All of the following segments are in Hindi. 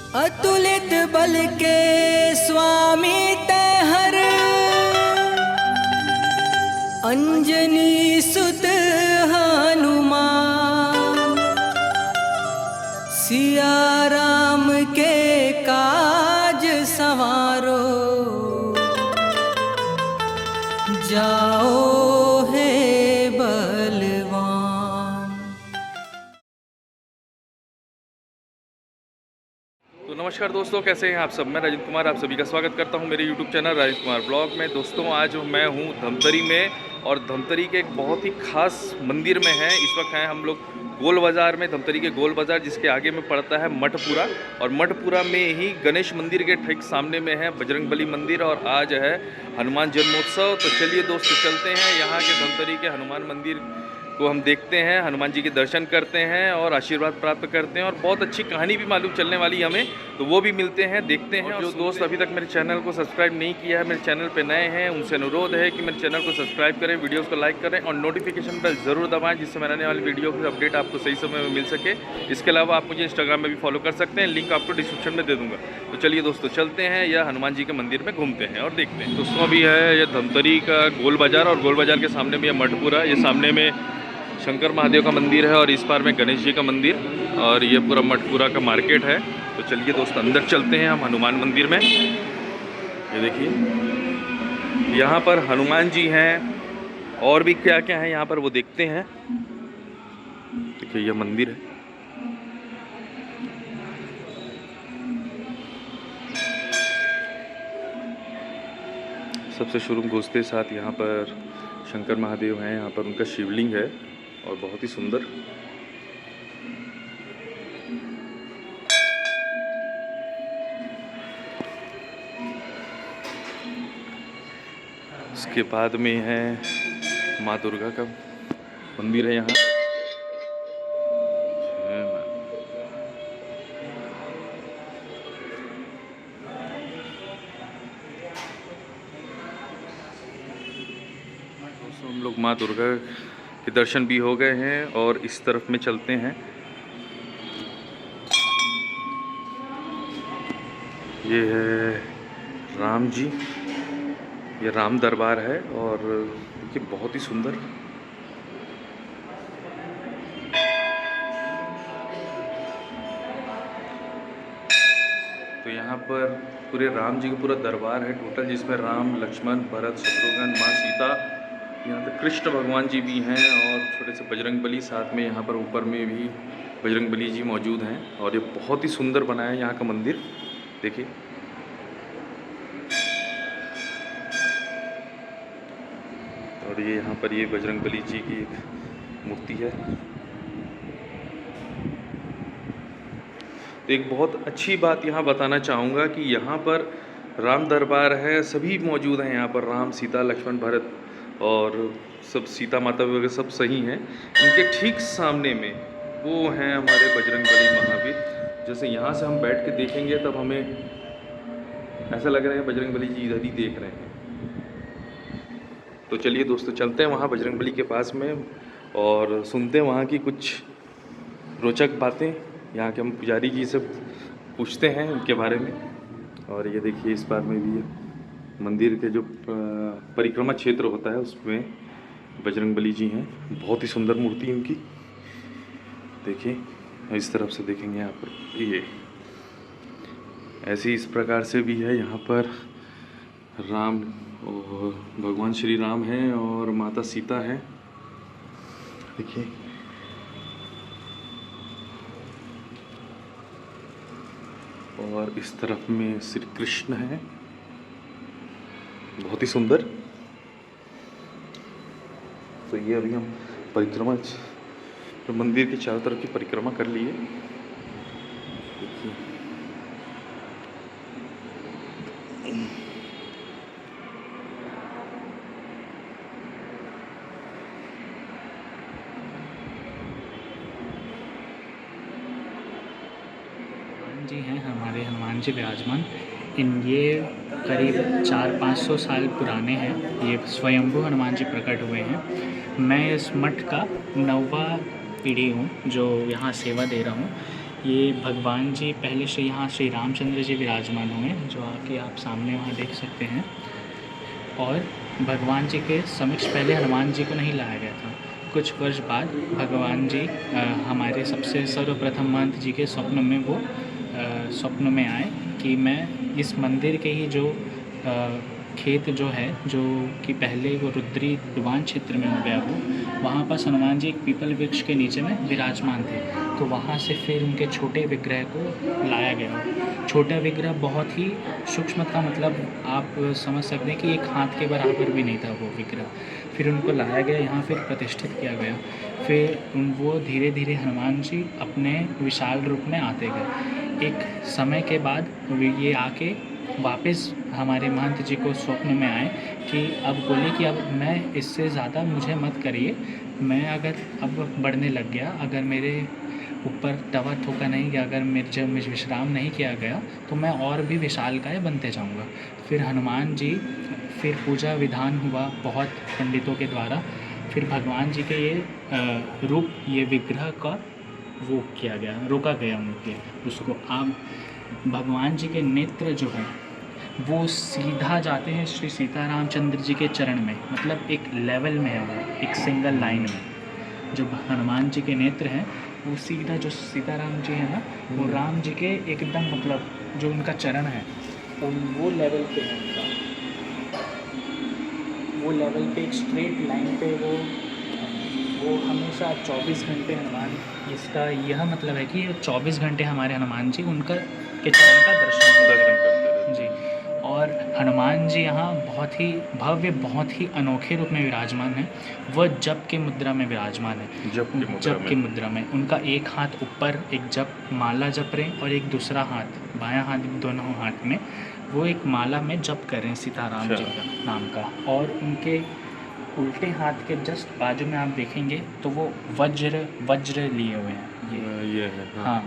अतुलित बल के स्वामी तैहर, अंजनी सुत हनुमान। सिया राम के काज संवारो, जाओ हे बलवान। तो नमस्कार दोस्तों, कैसे हैं आप सब। मैं राजेंद्र कुमार आप सभी का स्वागत करता हूं मेरे YouTube channel Rajendra Kumar blog में। दोस्तों आज मैं हूं धमतरी में, और धमतरी के एक बहुत ही खास मंदिर में है। इस वक्त हैं हम लोग गोल बाज़ार में, धमतरी के गोल बाज़ार, जिसके आगे में पड़ता है मठपुरा। और मठपुरा में ही गणेश मंदिर के ठीक सामने में है बजरंगबली मंदिर, और आज है हनुमान जन्मोत्सव। तो चलिए दोस्तों चलते हैं यहाँ के धमतरी के हनुमान मंदिर को हम देखते हैं, हनुमान जी के दर्शन करते हैं और आशीर्वाद प्राप्त करते हैं। और बहुत अच्छी कहानी भी मालूम चलने वाली हमें, तो वो भी मिलते हैं, देखते हैं। और जो दोस्त अभी तक मेरे चैनल को सब्सक्राइब नहीं किया है, मेरे चैनल पे नए हैं, उनसे अनुरोध है कि मेरे चैनल को सब्सक्राइब करें, वीडियोस को लाइक करें और नोटिफिकेशन बेल ज़रूर दबाएं, जिससे मैं आने वाली वीडियो की अपडेट आपको सही समय में मिल सके। इसके अलावा आप मुझे इंस्टाग्राम में भी फॉलो कर सकते हैं, लिंक आपको डिस्क्रिप्शन में दे दूँगा। तो चलिए दोस्तों चलते हैं या हनुमान जी के मंदिर में घूमते हैं और देखते हैं। दोस्तों अभी है ये धमतरी का गोल बाज़ार, और गोल बाज़ार के सामने में यह मठपुरा, ये सामने में शंकर महादेव का मंदिर है और इस पार में गणेश जी का मंदिर, और ये पूरा मठपुरा का मार्केट है। तो चलिए दोस्तों अंदर चलते हैं हम हनुमान मंदिर में। ये देखिए यहाँ पर हनुमान जी हैं, और भी क्या क्या है यहाँ पर वो देखते हैं। देखिए ये मंदिर है। सबसे शुरू में घुसते साथ यहाँ पर शंकर महादेव हैं, यहाँ पर उनका शिवलिंग है और बहुत ही सुंदर। उसके बाद में है माँ दुर्गा का मंदिर है यहाँ। तो हम लोग माँ दुर्गा के दर्शन भी हो गए हैं और इस तरफ में चलते हैं। ये है राम जी, ये राम दरबार है, और देखिए बहुत ही सुंदर। तो यहाँ पर पूरे राम जी का पूरा दरबार है टोटल, जिसमें राम, लक्ष्मण, भरत, शत्रुघ्न, माँ सीता, यहाँ पे कृष्ण भगवान जी भी हैं, और छोटे से बजरंगबली साथ में यहाँ पर ऊपर में भी बजरंगबली जी मौजूद हैं। और ये बहुत ही सुंदर बना है यहाँ का मंदिर, देखिए। और ये यहाँ पर ये बजरंगबली जी की एक मूर्ति है। तो एक बहुत अच्छी बात यहाँ बताना चाहूँगा कि यहाँ पर राम दरबार है, सभी मौजूद हैं यहाँ पर, राम, सीता, लक्ष्मण, भरत, और सब सीता माता वगैरह सब सही हैं। इनके ठीक सामने में वो हैं हमारे बजरंगबली महावीर। जैसे यहाँ से हम बैठ के देखेंगे तब हमें ऐसा लग रहा है बजरंगबली जी इधर ही देख रहे हैं। तो चलिए दोस्तों चलते हैं वहाँ बजरंगबली के पास में और सुनते हैं वहाँ की कुछ रोचक बातें। यहाँ के हम पुजारी जी से पूछते हैं उनके बारे में। और ये देखिए इस बार में भी मंदिर के जो परिक्रमा क्षेत्र होता है उसमें बजरंगबली जी हैं। बहुत ही सुंदर मूर्ति उनकी, देखिए इस तरफ से देखेंगे यहाँ पर, ये ऐसी इस प्रकार से भी है। यहाँ पर राम और भगवान श्री राम हैं और माता सीता है, देखिए। और इस तरफ में श्री कृष्ण है, बहुत ही सुंदर। तो ये अभी हम परिक्रमा मंदिर के चारों तरफ की परिक्रमा कर लिए, देखिए। जी हैं हमारे हनुमान जी विराजमान। ये करीब 400-500 साल पुराने हैं। ये स्वयंभू हनुमान जी प्रकट हुए हैं। मैं इस मठ का 9वां पीढ़ी हूँ जो यहाँ सेवा दे रहा हूँ। ये भगवान जी पहले से यहाँ श्री रामचंद्र जी विराजमान हुए, जो आके आप सामने वहाँ देख सकते हैं। और भगवान जी के समक्ष पहले हनुमान जी को नहीं लाया गया था। कुछ वर्ष बाद भगवान जी हमारे सबसे सर्वप्रथम महंत जी के स्वप्न में वो स्वप्न में आए कि मैं इस मंदिर के ही जो खेत जो है, जो कि पहले वो रुद्री डुबान क्षेत्र में हो गया, वो वहाँ पर हनुमान जी एक पीपल वृक्ष के नीचे में विराजमान थे। तो वहाँ से फिर उनके छोटे विग्रह को लाया गया। छोटा विग्रह बहुत ही सूक्ष्म था, मतलब आप समझ सकते हैं कि एक हाथ के बराबर भी नहीं था वो विग्रह। फिर उनको लाया गया यहाँ, फिर प्रतिष्ठित किया गया। फिर वो धीरे धीरे हनुमान जी अपने विशाल रूप में आते गए। एक समय के बाद ये आके वापस हमारे महंत जी को स्वप्न में आए कि अब बोले कि अब मैं इससे ज़्यादा मुझे मत करिए, मैं अगर अब बढ़ने लग गया, अगर मेरे ऊपर दवा ठोका नहीं गया, अगर जब विश्राम नहीं किया गया तो मैं और भी विशालकाय बनते जाऊंगा। फिर हनुमान जी, फिर पूजा विधान हुआ बहुत पंडितों के द्वारा। फिर भगवान जी के ये रूप, ये विग्रह का वो किया गया, रोका गया उनके उसको। आप भगवान जी के नेत्र जो हैं वो सीधा जाते हैं श्री सीतारामचंद्र जी के चरण में, मतलब एक लेवल में है वो, एक सिंगल लाइन में। जो हनुमान जी के नेत्र हैं वो सीधा, जो सीताराम जी हैं ना, वो राम जी के एकदम, मतलब जो उनका चरण है तो वो लेवल पे है उनका, वो लेवल पे एक स्ट्रेट लाइन पे वो हमेशा 24 घंटे हनुमान, इसका यह मतलब है कि 24 घंटे हमारे हनुमान जी उनका के चरण का दर्शन करते हैं जी। और हनुमान जी यहाँ बहुत ही भव्य, बहुत ही अनोखे रूप में विराजमान है। वह जप के मुद्रा में विराजमान है, जप की मुद्रा में। उनका एक हाथ ऊपर एक जप माला जप रहे हैं और एक दूसरा हाथ, बायां हाथ, दोनों हाथ में वो एक माला में जप कर रहे हैं सीताराम जी का नाम का। और उनके उल्टे हाथ के जस्ट बाजू में आप देखेंगे तो वो वज्र लिए हुए हैं, ये है हाँ।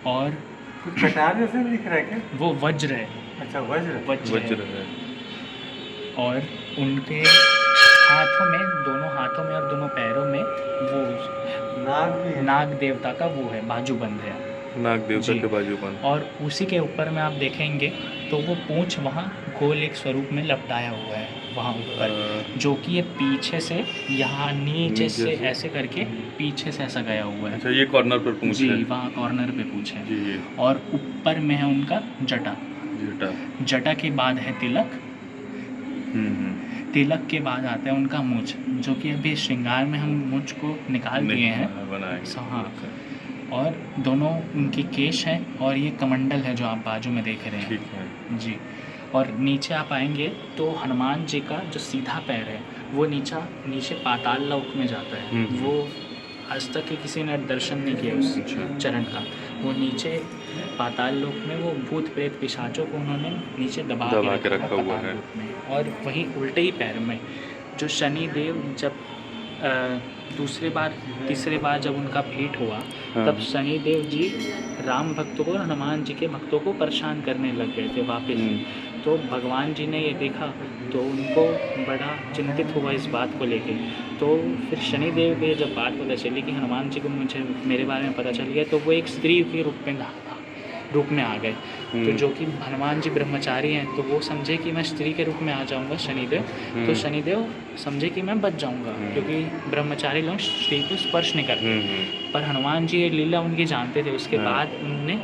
और कटार जैसे दिख रहा है क्या? वो वज्र है। अच्छा, वज्र है। और उनके हाथों में, दोनों हाथों में और दोनों पैरों में वो नाग भी है। नाग देवता का वो है, बाजूबंद है, नाग देवता के बाजूबंद। और उसी के ऊपर में आप देखेंगे तो वो पूंछ वहाँ गोल एक स्वरूप में लपटाया हुआ है वहाँ ऊपर, जो कि ये पीछे से यहाँ नीचे से ऐसे करके पीछे से ऐसा गया हुआ है। अच्छा, ये कॉर्नर पर पूंछ जी, है। वहाँ कॉर्नर पे पूंछ है जी। और ऊपर में है उनका जटा। जटा के बाद है तिलक। तिलक के बाद आता है उनका मूंछ, जो कि अभी श्रृंगार में हम मूंछ को निकाल दिए हैं। हाँ, और दोनों उनकी केश हैं और ये कमंडल है जो आप बाजू में देख रहे हैं। ठीक है जी। और नीचे आप आएंगे तो हनुमान जी का जो सीधा पैर है वो नीचे पाताल लोक में जाता है। वो आज तक किसी ने दर्शन नहीं किया उस चरण का। वो नीचे पाताल लोक में वो भूत प्रेत पिशाचों को उन्होंने नीचे दबा के रखा हुआ है। और वही उल्टे ही पैर में जो शनि देव जब तीसरे बार जब उनका भेंट हुआ, तब शनि देव जी राम भक्तों को, हनुमान जी के भक्तों को परेशान करने लग गए थे वापस। तो भगवान जी ने ये देखा तो उनको बड़ा चिंतित हुआ इस बात को लेके। तो फिर शनि देव को जब बात पता चली कि हनुमान जी को मेरे बारे में पता चल गया, तो वो एक स्त्री के रूप में आ गए। तो जो कि हनुमान जी ब्रह्मचारी हैं, तो वो समझे कि मैं स्त्री के रूप में आ जाऊंगा शनिदेव, तो शनिदेव समझे कि मैं बच जाऊंगा, क्योंकि ब्रह्मचारी लोग स्त्री को स्पर्श नहीं करते। पर हनुमान जी ये लीला उनकी जानते थे। उसके बाद उनने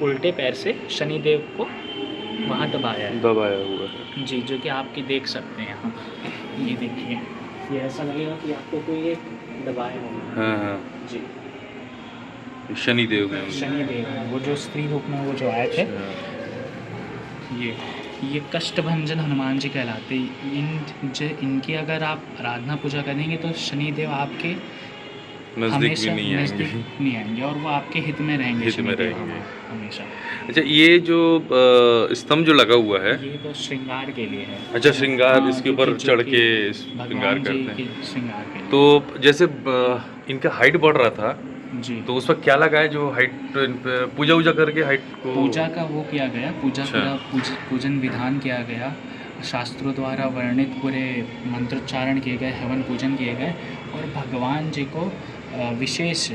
उल्टे पैर से शनिदेव को वहाँ दबाया हुआ है जी, जो कि आपकी देख सकते हैं यहाँ। ये देखिए, ये ऐसा लगेगा कि आपको कोई एक दबाया होगा। हाँ जी, शनिदेव हैं। शनिदेव हैं, वो जो स्त्री रूप में वो जो आए थे। ये कष्टभंजन हनुमान जी कहलाते। इनकी अगर आप आराधना पूजा करेंगे तो शनिदेव आपके नज़दीक भी नहीं आएंगे और वो आपके हित में रहेंगे हमेशा। अच्छा, ये जो स्तंभ जो लगा हुआ है, ये तो श्रृंगार के लिए है। अच्छा, श्रृंगार, इसके ऊपर चढ़ के श्रृंगार करते हैं। श्रृंगार के लिए। तो जैसे इनका हाइट बढ़ रहा था जी, तो उस वक्त क्या लगा है जो हाइट, पूजा करके हाइट को, पूजा का वो किया गया, पूजन विधान किया गया, शास्त्रों द्वारा वर्णित पूरे मंत्रोच्चारण किए गए, हवन पूजन किए गए और भगवान जी को विशेष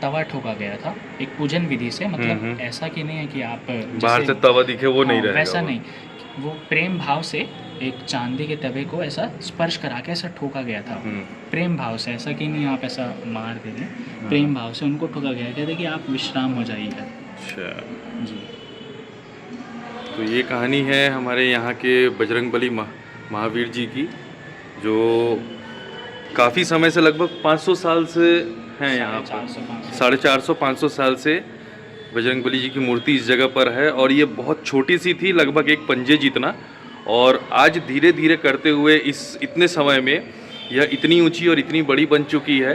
तवा ठोका गया था एक पूजन विधि से, मतलब हम्म। ऐसा कि नहीं है कि आप बाहर जैसे- से तवा दिखे वो नहीं हाँ, रहेगा वैसा वो। नहीं, वो प्रेम भाव से एक चांदी के तवे को ऐसा स्पर्श करा के ऐसा ठोका गया था। प्रेम भाव से, ऐसा कि नहीं आप ऐसा मार दे दें, प्रेम भाव से उनको ठोका गया। कहते कि आप विश्राम हो जाइए। अच्छा, जी। तो ये कहानी है हमारे यहाँ के बजरंगबली महावीर जी की, जो काफ़ी समय से, लगभग 500 साल से हैं यहाँ पर। 450-500 साल से बजरंगबली जी की मूर्ति इस जगह पर है। और ये बहुत छोटी सी थी, लगभग एक पंजे जितना, और आज धीरे धीरे करते हुए इतने समय में यह इतनी ऊंची और इतनी बड़ी बन चुकी है।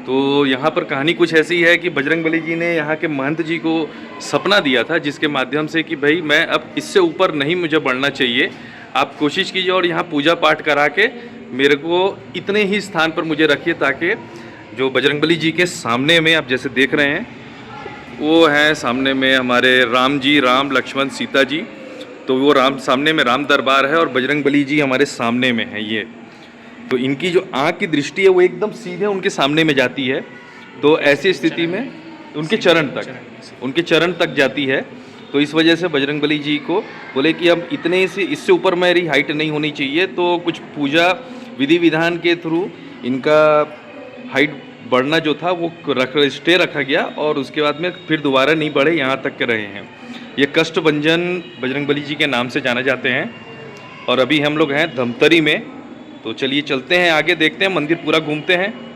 तो यहाँ पर कहानी कुछ ऐसी है कि बजरंगबली जी ने यहाँ के महंत जी को सपना दिया था, जिसके माध्यम से कि भाई मैं अब इससे ऊपर नहीं मुझे बढ़ना चाहिए, आप कोशिश कीजिए और यहाँ पूजा पाठ करा के मेरे को इतने ही स्थान पर मुझे रखिए, ताकि जो बजरंगबली जी के सामने में आप जैसे देख रहे हैं वो है सामने में हमारे राम जी, राम लक्ष्मण सीता जी। तो वो सामने में राम दरबार है और बजरंगबली जी हमारे सामने में है ये। तो इनकी जो आँख की दृष्टि है वो एकदम सीधे उनके सामने में जाती है। तो ऐसी स्थिति में उनके चरण तक जाती है। तो इस वजह से बजरंगबली जी को बोले कि अब इतने से इससे ऊपर मेरी हाइट नहीं होनी चाहिए, तो कुछ पूजा विधि विधान के थ्रू इनका हाइट बढ़ना जो था वो स्टे रखा गया, और उसके बाद में फिर दोबारा नहीं बढ़े, यहाँ तक के रहे हैं। ये कष्टभंजन बजरंगबली जी के नाम से जाने जाते हैं। और अभी हम लोग हैं धमतरी में, तो चलिए चलते हैं आगे, देखते हैं मंदिर पूरा घूमते हैं।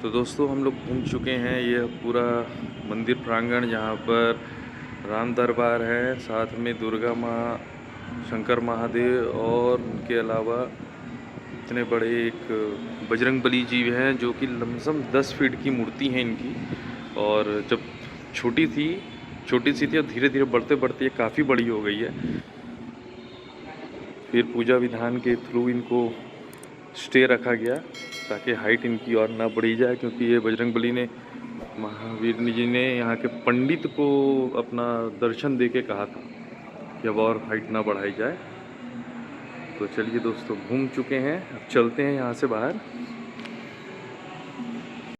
तो दोस्तों हम लोग घूम चुके हैं ये पूरा मंदिर प्रांगण, जहाँ पर राम दरबार है, साथ में दुर्गा माँ, शंकर महादेव, और उनके अलावा इतने बड़े एक बजरंगबली जी हैं जो कि लमसम 10 फीट की मूर्ति है इनकी। और जब छोटी सी थी और धीरे धीरे बढ़ते बढ़ते ये काफ़ी बड़ी हो गई है। फिर पूजा विधान के थ्रू इनको स्टे रखा गया ताकि हाइट इनकी और ना बढ़ी जाए, क्योंकि ये बजरंगबली ने, महावीर जी ने यहाँ के पंडित को अपना दर्शन दे के कहा था कि अब और हाइट ना बढ़ाई जाए। तो चलिए दोस्तों, घूम चुके हैं, अब चलते हैं यहाँ से बाहर।